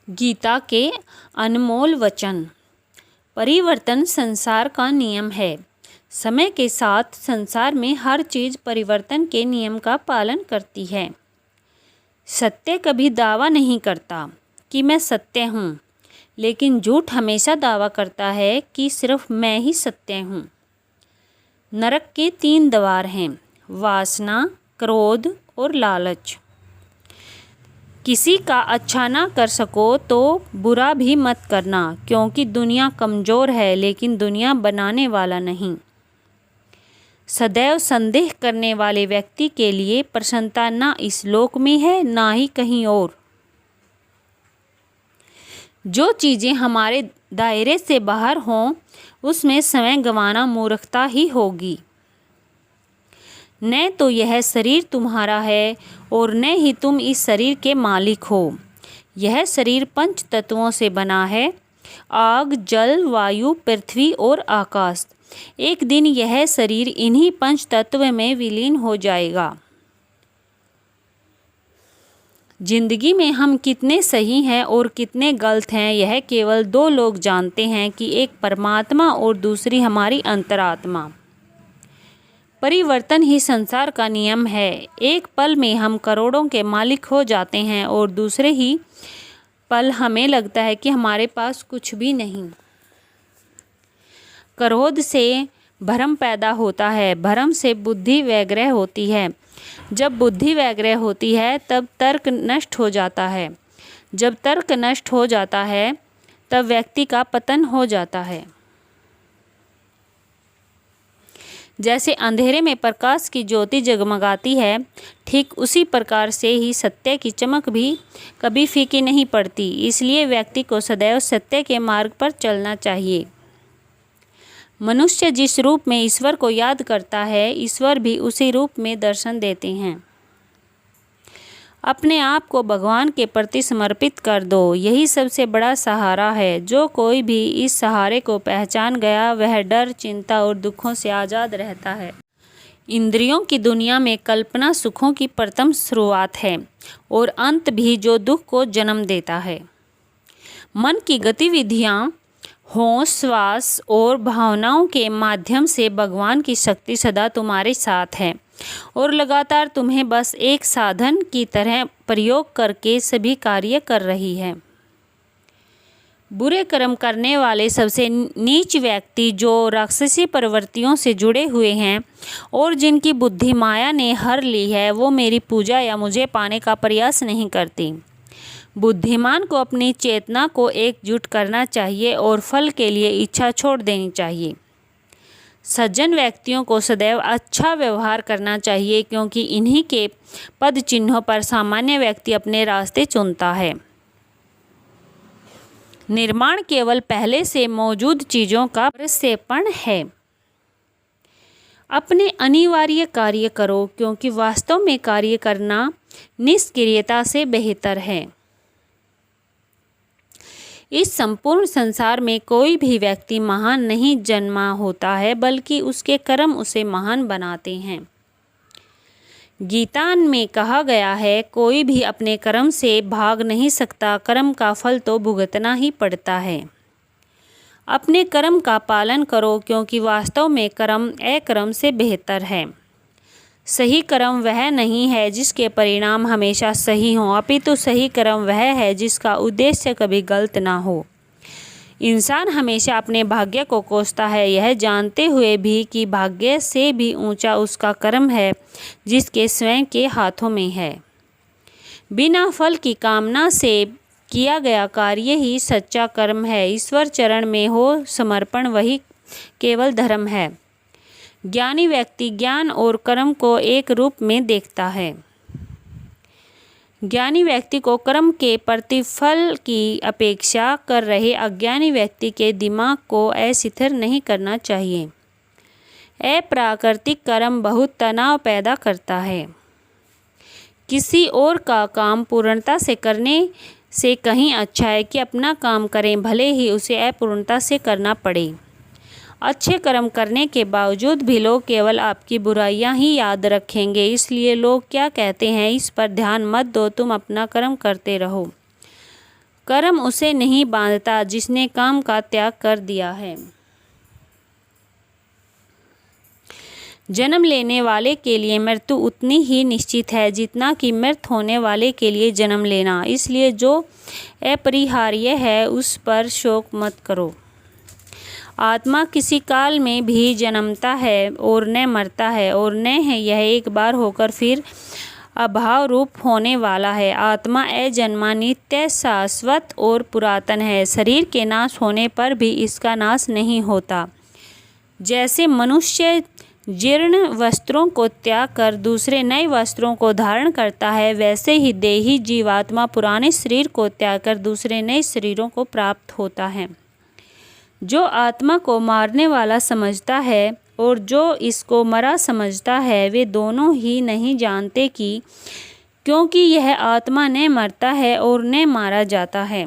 गीता के अनमोल वचन। परिवर्तन संसार का नियम है। समय के साथ संसार में हर चीज़ परिवर्तन के नियम का पालन करती है। सत्य कभी दावा नहीं करता कि मैं सत्य हूँ, लेकिन झूठ हमेशा दावा करता है कि सिर्फ मैं ही सत्य हूँ। नरक के 3 द्वार हैं: वासना, क्रोध और लालच। किसी का अच्छा ना कर सको तो बुरा भी मत करना, क्योंकि दुनिया कमज़ोर है लेकिन दुनिया बनाने वाला नहीं। सदैव संदेह करने वाले व्यक्ति के लिए प्रसन्नता ना इस लोक में है ना ही कहीं और। जो चीज़ें हमारे दायरे से बाहर हों उसमें समय गंवाना मूर्खता ही होगी। न तो यह शरीर तुम्हारा है और न ही तुम इस शरीर के मालिक हो। यह शरीर 5 तत्वों से बना है: आग, जल, वायु, पृथ्वी और आकाश। एक दिन यह शरीर इन्हीं 5 तत्व में विलीन हो जाएगा। जिंदगी में हम कितने सही हैं और कितने गलत हैं, यह केवल 2 लोग जानते हैं कि एक परमात्मा और दूसरी हमारी अंतरात्मा। परिवर्तन ही संसार का नियम है। एक पल में हम करोड़ों के मालिक हो जाते हैं और दूसरे ही पल हमें लगता है कि हमारे पास कुछ भी नहीं। क्रोध से भ्रम पैदा होता है, भ्रम से बुद्धि व्यग्र होती है। जब बुद्धि व्यग्र होती है तब तर्क नष्ट हो जाता है। जब तर्क नष्ट हो जाता है तब व्यक्ति का पतन हो जाता है। जैसे अंधेरे में प्रकाश की ज्योति जगमगाती है, ठीक उसी प्रकार से ही सत्य की चमक भी कभी फीकी नहीं पड़ती। इसलिए व्यक्ति को सदैव सत्य के मार्ग पर चलना चाहिए। मनुष्य जिस रूप में ईश्वर को याद करता है, ईश्वर भी उसी रूप में दर्शन देते हैं। अपने आप को भगवान के प्रति समर्पित कर दो, यही सबसे बड़ा सहारा है। जो कोई भी इस सहारे को पहचान गया वह डर, चिंता और दुखों से आज़ाद रहता है। इंद्रियों की दुनिया में कल्पना सुखों की प्रथम शुरुआत है और अंत भी जो दुख को जन्म देता है। मन की गतिविधियाँ, होश, श्वास और भावनाओं के माध्यम से भगवान की शक्ति सदा तुम्हारे साथ है और लगातार तुम्हें बस एक साधन की तरह प्रयोग करके सभी कार्य कर रही है। बुरे कर्म करने वाले सबसे नीच व्यक्ति जो राक्षसी प्रवृत्तियों से जुड़े हुए हैं और जिनकी बुद्धि माया ने हर ली है, वो मेरी पूजा या मुझे पाने का प्रयास नहीं करती। बुद्धिमान को अपनी चेतना को एकजुट करना चाहिए और फल के लिए इच्छा छोड़ देनी चाहिए। सज्जन व्यक्तियों को सदैव अच्छा व्यवहार करना चाहिए, क्योंकि इन्हीं के पद चिन्हों पर सामान्य व्यक्ति अपने रास्ते चुनता है। निर्माण केवल पहले से मौजूद चीज़ों का प्रक्षेपण है। अपने अनिवार्य कार्य करो, क्योंकि वास्तव में कार्य करना निष्क्रियता से बेहतर है। इस संपूर्ण संसार में कोई भी व्यक्ति महान नहीं जन्मा होता है, बल्कि उसके कर्म उसे महान बनाते हैं। गीता में कहा गया है, कोई भी अपने कर्म से भाग नहीं सकता, कर्म का फल तो भुगतना ही पड़ता है। अपने कर्म का पालन करो, क्योंकि वास्तव में कर्म अकर्म से बेहतर है। सही कर्म वह नहीं है जिसके परिणाम हमेशा सही हों, अपितु सही कर्म वह है जिसका उद्देश्य कभी गलत ना हो। इंसान हमेशा अपने भाग्य को कोसता है, यह जानते हुए भी कि भाग्य से भी ऊंचा उसका कर्म है जिसके स्वयं के हाथों में है। बिना फल की कामना से किया गया कार्य ही सच्चा कर्म है। ईश्वर चरण में हो समर्पण वही केवल धर्म है। ज्ञानी व्यक्ति ज्ञान और कर्म को एक रूप में देखता है। ज्ञानी व्यक्ति को कर्म के प्रतिफल की अपेक्षा कर रहे अज्ञानी व्यक्ति के दिमाग को अस्थिर नहीं करना चाहिए। अप्राकृतिक कर्म बहुत तनाव पैदा करता है। किसी और का काम पूर्णता से करने से कहीं अच्छा है कि अपना काम करें, भले ही उसे अपूर्णता से करना पड़े। अच्छे कर्म करने के बावजूद भी लोग केवल आपकी बुराइयां ही याद रखेंगे, इसलिए लोग क्या कहते हैं इस पर ध्यान मत दो, तुम अपना कर्म करते रहो। कर्म उसे नहीं बांधता जिसने काम का त्याग कर दिया है। जन्म लेने वाले के लिए मृत्यु उतनी ही निश्चित है जितना कि मृत होने वाले के लिए जन्म लेना। इसलिए जो अपरिहार्य है उस पर शोक मत करो। आत्मा किसी काल में भी जन्मता है और न मरता है, और न है यह एक बार होकर फिर अभाव रूप होने वाला है। आत्मा अजन्मा, नित्य, शाश्वत और पुरातन है। शरीर के नाश होने पर भी इसका नाश नहीं होता। जैसे मनुष्य जीर्ण वस्त्रों को त्याग कर दूसरे नए वस्त्रों को धारण करता है, वैसे ही देही जीवात्मा पुराने शरीर को त्याग कर दूसरे नए शरीरों को प्राप्त होता है। जो आत्मा को मारने वाला समझता है और जो इसको मरा समझता है, वे दोनों ही नहीं जानते कि क्योंकि यह आत्मा न मरता है और न मारा जाता है।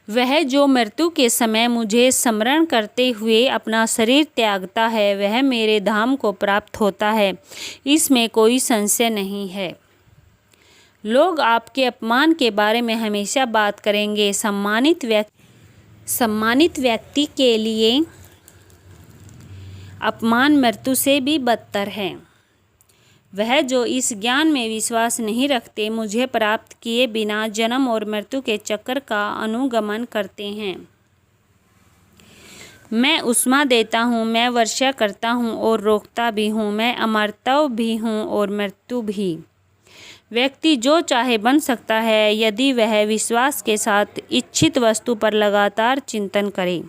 वह जो मृत्यु के समय मुझे स्मरण करते हुए अपना शरीर त्यागता है, वह मेरे धाम को प्राप्त होता है, इसमें कोई संशय नहीं है। लोग आपके अपमान के बारे में हमेशा बात करेंगे। सम्मानित व्यक्ति के लिए अपमान मृत्यु से भी बदतर है। वह जो इस ज्ञान में विश्वास नहीं रखते, मुझे प्राप्त किए बिना जन्म और मृत्यु के चक्कर का अनुगमन करते हैं। मैं उष्मा देता हूँ, मैं वर्षा करता हूँ और रोकता भी हूँ, मैं अमरत्व भी हूँ और मृत्यु भी। व्यक्ति जो चाहे बन सकता है यदि वह विश्वास के साथ इच्छित वस्तु पर लगातार चिंतन करे।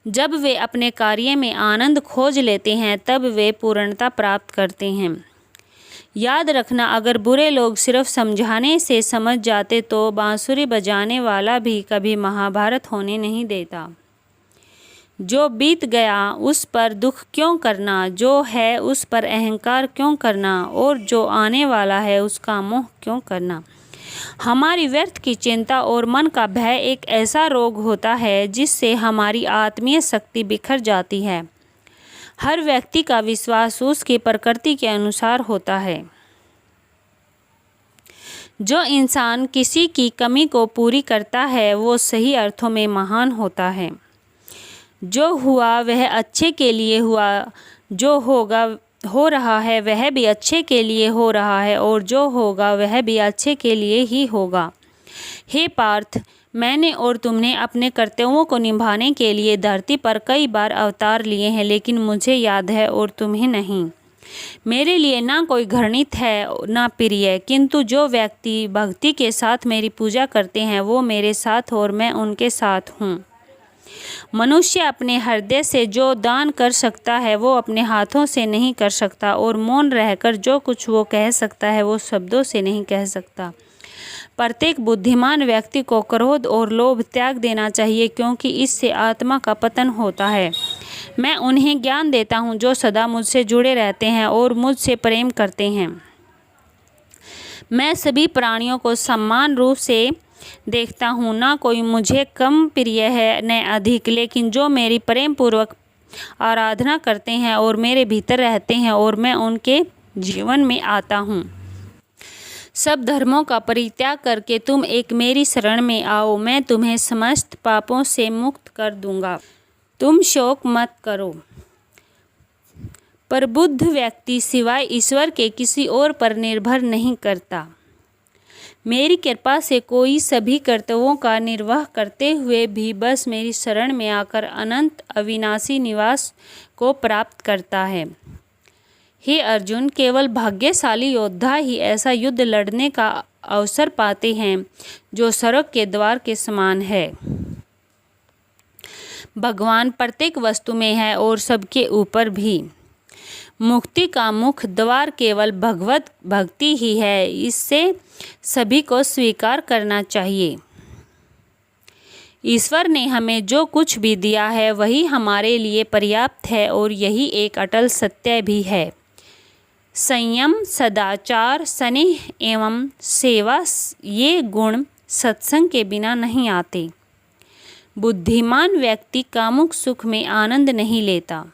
जब वे अपने कार्य में आनंद खोज लेते हैं तब वे पूर्णता प्राप्त करते हैं। याद रखना, अगर बुरे लोग सिर्फ समझाने से समझ जाते तो बांसुरी बजाने वाला भी कभी महाभारत होने नहीं देता। जो बीत गया उस पर दुख क्यों करना, जो है उस पर अहंकार क्यों करना, और जो आने वाला है उसका मोह क्यों करना। हमारी व्यर्थ की चिंता और मन का भय एक ऐसा रोग होता है जिससे हमारी आत्मीय शक्ति बिखर जाती है। हर व्यक्ति का विश्वास उसकी प्रकृति के अनुसार होता है। जो इंसान किसी की कमी को पूरी करता है वो सही अर्थों में महान होता है। जो हुआ वह अच्छे के लिए हुआ, जो हो रहा है वह भी अच्छे के लिए हो रहा है, और जो होगा वह भी अच्छे के लिए ही होगा। हे पार्थ, मैंने और तुमने अपने कर्तव्यों को निभाने के लिए धरती पर कई बार अवतार लिए हैं, लेकिन मुझे याद है और तुम्हें नहीं। मेरे लिए ना कोई घृणित है ना प्रिय, किंतु जो व्यक्ति भक्ति के साथ मेरी पूजा करते हैं वो मेरे साथ और मैं उनके साथ हूँ। मनुष्य अपने हृदय से जो दान कर सकता है वो अपने हाथों से नहीं कर सकता, और मौन रहकर जो कुछ वो कह सकता है वो शब्दों से नहीं कह सकता। प्रत्येक बुद्धिमान व्यक्ति को क्रोध और लोभ त्याग देना चाहिए, क्योंकि इससे आत्मा का पतन होता है। मैं उन्हें ज्ञान देता हूँ जो सदा मुझसे जुड़े रहते हैं और मुझसे प्रेम करते हैं। मैं सभी प्राणियों को समान रूप से देखता हूँ, ना कोई मुझे कम प्रिय है न अधिक, लेकिन जो मेरी प्रेम पूर्वक आराधना करते हैं और मेरे भीतर रहते हैं और मैं उनके जीवन में आता हूँ। सब धर्मों का परित्याग करके तुम एक मेरी शरण में आओ, मैं तुम्हें समस्त पापों से मुक्त कर दूंगा। तुम शोक मत करो। पर बुद्ध व्यक्ति सिवाय ईश्वर के किसी और पर निर्भर नहीं करता। मेरी कृपा से कोई सभी कर्तव्यों का निर्वाह करते हुए भी बस मेरी शरण में आकर अनंत अविनाशी निवास को प्राप्त करता है। हे अर्जुन, केवल भाग्यशाली योद्धा ही ऐसा युद्ध लड़ने का अवसर पाते हैं जो स्वर्ग के द्वार के समान है। भगवान प्रत्येक वस्तु में है और सबके ऊपर भी। मुक्ति का मुख्य द्वार केवल भगवत भक्ति ही है, इससे सभी को स्वीकार करना चाहिए। ईश्वर ने हमें जो कुछ भी दिया है वही हमारे लिए पर्याप्त है और यही एक अटल सत्य भी है। संयम, सदाचार, स्नेह एवं सेवा, ये गुण सत्संग के बिना नहीं आते। बुद्धिमान व्यक्ति कामुक सुख में आनंद नहीं लेता।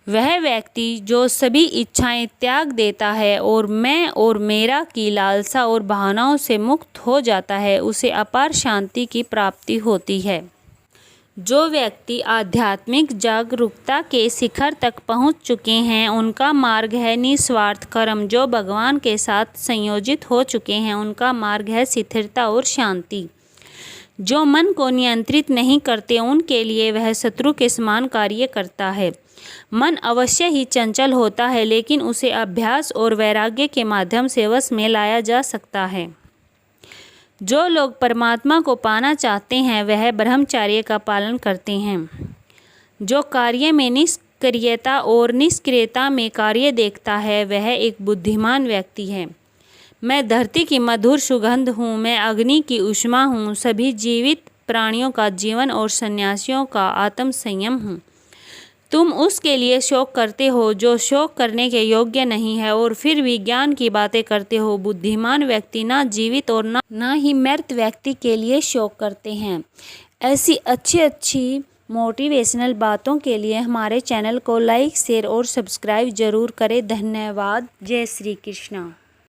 वह व्यक्ति जो सभी इच्छाएं त्याग देता है और मैं और मेरा की लालसा और भावनाओं से मुक्त हो जाता है, उसे अपार शांति की प्राप्ति होती है। जो व्यक्ति आध्यात्मिक जागरूकता के शिखर तक पहुंच चुके हैं, उनका मार्ग है निस्वार्थ कर्म। जो भगवान के साथ संयोजित हो चुके हैं, उनका मार्ग है स्थिरता और शांति। जो मन को नियंत्रित नहीं करते, उनके लिए वह शत्रु के समान कार्य करता है। मन अवश्य ही चंचल होता है, लेकिन उसे अभ्यास और वैराग्य के माध्यम से वश में लाया जा सकता है। जो लोग परमात्मा को पाना चाहते हैं, वह ब्रह्मचर्य का पालन करते हैं। जो कार्य में निष्क्रियता और निष्क्रियता में कार्य देखता है, वह एक बुद्धिमान व्यक्ति है। मैं धरती की मधुर सुगंध हूँ, मैं अग्नि की ऊष्मा हूँ, सभी जीवित प्राणियों का जीवन और सन्यासियों का आत्म संयम हूँ। तुम उसके लिए शोक करते हो जो शोक करने के योग्य नहीं है, और फिर भी ज्ञान की बातें करते हो। बुद्धिमान व्यक्ति ना जीवित और ना ही मृत व्यक्ति के लिए शोक करते हैं। ऐसी अच्छी मोटिवेशनल बातों के लिए हमारे चैनल को लाइक, शेयर और सब्सक्राइब जरूर करें। धन्यवाद। जय श्री कृष्णा।